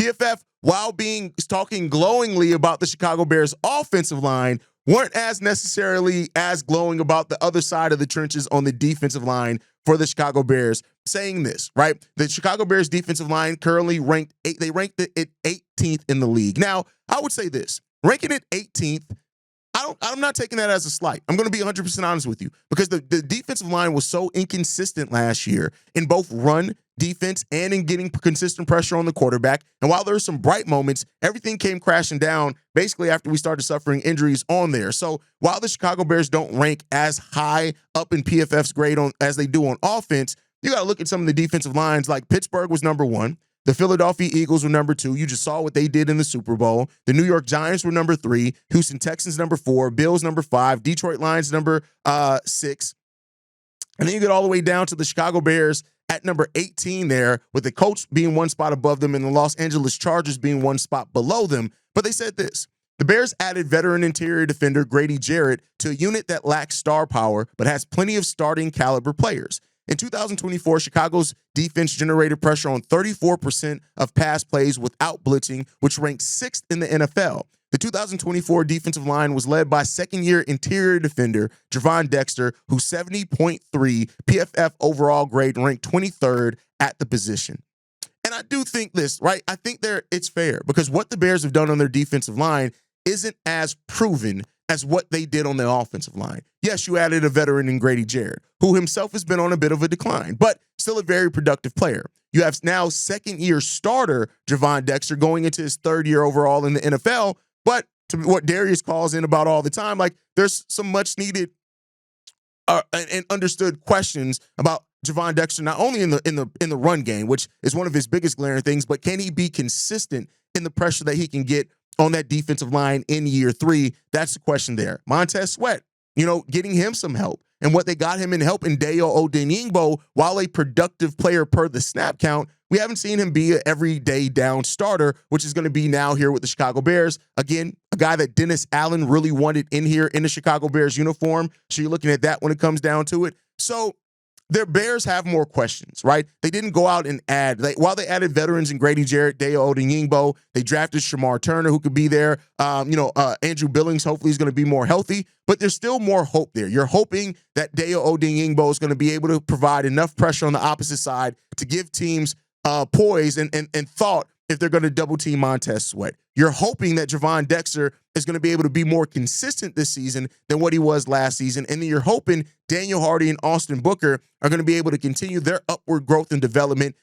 PFF, while talking glowingly about the Chicago Bears offensive line, weren't as necessarily as glowing about the other side of the trenches on the defensive line for the Chicago Bears, saying this, right? The Chicago Bears defensive line currently ranked it 18th in the league. Now, I would say this, ranking it 18th, I'm not taking that as a slight. I'm going to be 100% honest with you, because the defensive line was so inconsistent last year in both run defense and in getting consistent pressure on the quarterback. And while there were some bright moments, everything came crashing down basically after we started suffering injuries on there. So while the Chicago Bears don't rank as high up in PFF's grade as they do on offense, you got to look at some of the defensive lines. Like Pittsburgh was number 1. The Philadelphia Eagles were number 2. You just saw what they did in the Super Bowl. The New York Giants were number 3. Houston Texans number 4. Bills number 5. Detroit Lions number 6. And then you get all the way down to the Chicago Bears at number 18 there, with the Colts being one spot above them and the Los Angeles Chargers being one spot below them. But they said this: the Bears added veteran interior defender Grady Jarrett to a unit that lacks star power but has plenty of starting caliber players. In 2024, Chicago's defense generated pressure on 34% of pass plays without blitzing, which ranked 6th in the NFL. The 2024 defensive line was led by second-year interior defender Javon Dexter, whose 70.3 PFF overall grade ranked 23rd at the position. And I do think this, right? I think it's fair, because what the Bears have done on their defensive line isn't as proven as what they did on the offensive line. Yes, you added a veteran in Grady Jarrett, who himself has been on a bit of a decline, but still a very productive player. You have now second-year starter Javon Dexter going into his third year overall in the NFL, but to what Darius calls in about all the time, like, there's some much-needed and understood questions about Javon Dexter, not only in the run game, which is one of his biggest glaring things, but can he be consistent in the pressure that he can get on that defensive line in year 3? That's the question there. Montez Sweat, getting him some help. And what they got him in help in Dayo Odeyingbo, while a productive player per the snap count, we haven't seen him be an everyday down starter, which is going to be now here with the Chicago Bears. Again, a guy that Dennis Allen really wanted in here in the Chicago Bears uniform. So you're looking at that when it comes down to it. So their Bears have more questions, right? They didn't go out and while they added veterans in Grady Jarrett, Dayo Odeyingbo, they drafted Shamar Turner, who could be there. Andrew Billings hopefully is going to be more healthy, but there's still more hope there. You're hoping that Dayo Odeyingbo is going to be able to provide enough pressure on the opposite side to give teams poise and thought if they're going to double team Montez Sweat. You're hoping that Javon Dexter is going to be able to be more consistent this season than what he was last season. And then you're hoping Daniel Hardy and Austin Booker are going to be able to continue their upward growth and development